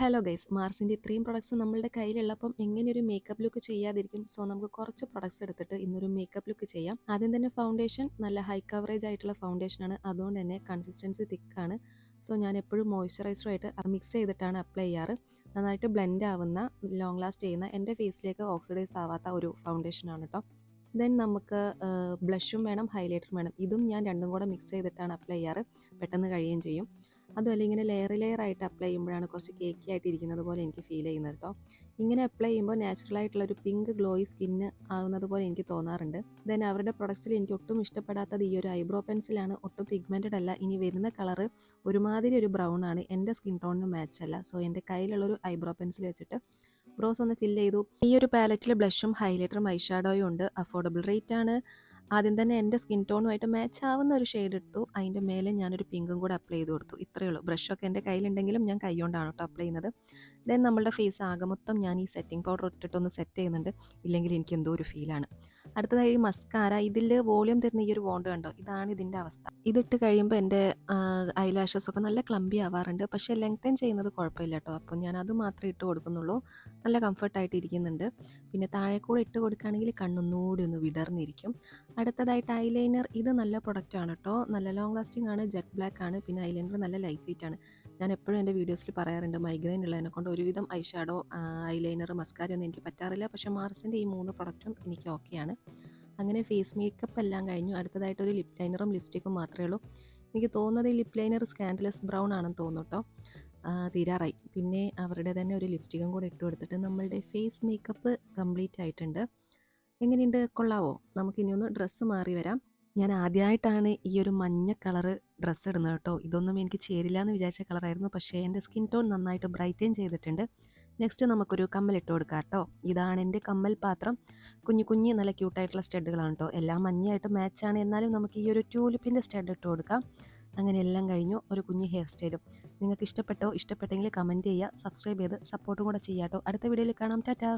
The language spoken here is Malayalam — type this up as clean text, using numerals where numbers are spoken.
ഹലോ ഗൈസ്, മാർസിൻ്റെ ഇത്രയും പ്രൊഡക്ട്സ് നമ്മളുടെ കയ്യിലുള്ളപ്പം എങ്ങനെ ഒരു മേക്കപ്പ് ലുക്ക് ചെയ്യാതിരിക്കും. സോ നമുക്ക് കുറച്ച് പ്രൊഡക്ട്സ് എടുത്തിട്ട് ഇന്നൊരു മേക്കപ്പ് ലുക്ക് ചെയ്യാം. ആദ്യം തന്നെ ഫൗണ്ടേഷൻ നല്ല ഹൈ കവറേജ് ആയിട്ടുള്ള ഫൗണ്ടേഷനാണ്, അതുകൊണ്ട് തന്നെ കൺസിസ്റ്റൻസി തിക്കാണ്. സോ ഞാൻ എപ്പോഴും മോയ്സ്ചറൈസറുമായിട്ട് മിക്സ് ചെയ്തിട്ടാണ് അപ്ലൈ ചെയ്യാറ്. നന്നായിട്ട് ബ്ലെൻഡ് ആവുന്ന, ലോങ് ലാസ്റ്റ് ചെയ്യുന്ന, എൻ്റെ ഫേസിലേക്ക് ഓക്സിഡൈസ് ആവാത്ത ഒരു ഫൗണ്ടേഷനാണ് കേട്ടോ. ദെൻ നമുക്ക് ബ്ലഷും വേണം, ഹൈലൈറ്ററും വേണം. ഇതും ഞാൻ രണ്ടും കൂടെ മിക്സ് ചെയ്തിട്ടാണ് അപ്ലൈ ചെയ്യാറ്, പെട്ടെന്ന് കഴിയുകയും ചെയ്യും. അതുമല്ല, ഇങ്ങനെ ലെയർ ആയിട്ട് അപ്ലൈ ചെയ്യുമ്പോഴാണ് കുറച്ച് കേക്കി ആയിട്ട് ഇരിക്കുന്നത് പോലെ എനിക്ക് ഫീൽ ചെയ്യുന്നത് കേട്ടോ. ഇങ്ങനെ അപ്ലൈ ചെയ്യുമ്പോൾ നാച്ചുറൽ ആയിട്ടുള്ള ഒരു പിങ്ക് ഗ്ലോയി സ്കിന്ന് ആകുന്നത് പോലെ എനിക്ക് തോന്നാറുണ്ട്. ദെൻ അവരുടെ പ്രൊഡക്ട്സിൽ എനിക്ക് ഒട്ടും ഇഷ്ടപ്പെടാത്തത് ഈ ഒരു ഐബ്രോ പെൻസിലാണ്. ഒട്ടും പിഗ്മെൻറ്റഡ് അല്ല. ഇനി വരുന്ന കളറ് ഒരുമാതിരി ഒരു ബ്രൗൺ ആണ്, എൻ്റെ സ്കിൻ ടോണിന് മാച്ച് അല്ല. സോ എൻ്റെ കയ്യിലുള്ളൊരു ഐബ്രോ പെൻസിൽ വെച്ചിട്ട് ബ്രോസ് ഒന്ന് ഫില്ല് ചെയ്തു. ഈ ഒരു പാലറ്റിൽ ബ്ലഷും ഹൈലൈറ്ററും ഐഷാഡോയും ഉണ്ട്. അഫോർഡബിൾ റേറ്റ് ആണ്. ആദ്യം തന്നെ എൻ്റെ സ്കിൻ ടോണുമായിട്ട് മാച്ച് ആവുന്ന ഒരു ഷെയ്ഡ് എടുത്തു. അതിൻ്റെ മേലെ ഞാനൊരു പിങ്കും കൂടെ അപ്ലൈ ചെയ്ത് കൊടുത്തു. ഇത്രയേ ഉള്ളൂ. ബ്രഷൊക്കെ എൻ്റെ കയ്യിലുണ്ടെങ്കിലും ഞാൻ കൈ കൊണ്ടാണ് കേട്ടോ അപ്ലൈ ചെയ്യുന്നത്. ദെൻ നമ്മളുടെ ഫേസ് ആകെ മൊത്തം ഞാൻ ഈ സെറ്റിംഗ് പൗഡർ ഇട്ടിട്ടൊന്ന് സെറ്റ് ചെയ്യുന്നുണ്ട്, ഇല്ലെങ്കിൽ എനിക്ക് എന്തോ ഒരു ഫീലാണ്. അടുത്തതായി മസ്കാര. ഇതിൽ വോളിയം തരുന്ന ഈ ഒരു വോണ്ട് കണ്ടോ, ഇതാണ് ഇതിൻ്റെ അവസ്ഥ. ഇതിട്ട് കഴിയുമ്പോൾ എൻ്റെ ഐലാഷസ് ഒക്കെ നല്ല ക്ലംബി ആവാറുണ്ട്. പക്ഷേ ലെങ്തൻ ചെയ്യുന്നത് കുഴപ്പമില്ല കേട്ടോ. അപ്പോൾ ഞാൻ അത് മാത്രമേ ഇട്ട് കൊടുക്കുന്നുള്ളൂ. നല്ല കംഫർട്ടായിട്ട് ഇരിക്കുന്നുണ്ട്. പിന്നെ താഴെ കൂടെ ഇട്ട് കൊടുക്കുകയാണെങ്കിൽ കണ്ണൊന്നുകൂടി ഒന്ന് വിടർന്നിരിക്കും. അടുത്തതായിട്ട് ഐലൈനർ. ഇത് നല്ല പ്രൊഡക്റ്റ് ആണ് കേട്ടോ. നല്ല ലോങ് ലാസ്റ്റിംഗ് ആണ്, ജെറ്റ് ബ്ലാക്ക് ആണ്. പിന്നെ ഐലൈനർ നല്ല ലൈറ്റ് വെയിറ്റ് ആണ്. ഞാൻ എപ്പോഴും എൻ്റെ വീഡിയോസിൽ പറയാറുണ്ട്, മൈഗ്രെയിൻ ഉള്ളതിനെ കൊണ്ട് ഒരുവിധം ഐഷാഡോ, ഐലൈനർ, മസ്കാര ഒന്നും എനിക്ക് പറ്റാറില്ല. പക്ഷേ മാർസിൻ്റെ ഈ 3 പ്രൊഡക്റ്റും എനിക്ക് ഓക്കെയാണ്. അങ്ങനെ ഫേസ് മേക്കപ്പ് എല്ലാം കഴിഞ്ഞു. അടുത്തതായിട്ട് ഒരു ലിപ് ലൈനറും ലിപ്സ്റ്റിക്കും മാത്രമേ ഉള്ളൂ. എനിക്ക് തോന്നുന്നത് ഈ ലിപ് ലൈനർ സ്കാൻഡലസ് ബ്രൗൺ ആണെന്ന് തോന്നുന്നു കേട്ടോ. തീരാറായി. പിന്നെ അവരുടെ തന്നെ ഒരു ലിപ്സ്റ്റിക്കും കൂടെ ഇട്ട് കൊടുത്തിട്ട് നമ്മളുടെ ഫേസ് മേക്കപ്പ് കംപ്ലീറ്റ് ആയിട്ടുണ്ട്. എങ്ങനെയുണ്ട്, കൊള്ളാവോ? നമുക്കിനി ഒന്ന് ഡ്രസ്സ് മാറി വരാം. ഞാൻ ആദ്യമായിട്ടാണ് ഈ ഒരു മഞ്ഞ കളറ് ഡ്രസ്സ് ഇടുന്നത് കേട്ടോ. ഇതൊന്നും എനിക്ക് ചേരില്ല എന്ന് വിചാരിച്ച കളറായിരുന്നു, പക്ഷേ എൻ്റെ സ്കിൻ ടോൺ നന്നായിട്ട് ബ്രൈറ്റൻ ചെയ്തിട്ടുണ്ട്. നെക്സ്റ്റ് നമുക്കൊരു കമ്മൽ ഇട്ട് കൊടുക്കാം കേട്ടോ. ഇതാണ് എൻ്റെ കമ്മൽ പാത്രം. കുഞ്ഞു കുഞ്ഞ് നല്ല ക്യൂട്ടായിട്ടുള്ള സ്റ്റഡുകളാണ് കേട്ടോ. എല്ലാം മഞ്ഞയായിട്ട് മാച്ചാണ്, എന്നാലും നമുക്ക് ഈ ഒരു ട്യൂലിപ്പിൻ്റെ സ്റ്റഡ് ഇട്ട് കൊടുക്കാം. അങ്ങനെ എല്ലാം കഴിഞ്ഞു. ഒരു കുഞ്ഞ് ഹെയർ സ്റ്റൈലും. നിങ്ങൾക്ക് ഇഷ്ടപ്പെട്ടോ? ഇഷ്ടപ്പെട്ടെങ്കിൽ കമൻറ്റ് ചെയ്യുക, സബ്സ്ക്രൈബ് ചെയ്ത് സപ്പോർട്ടും കൂടെ ചെയ്യാം കേട്ടോ. അടുത്ത വീഡിയോയിൽ കാണാം. ടാറ്റാ.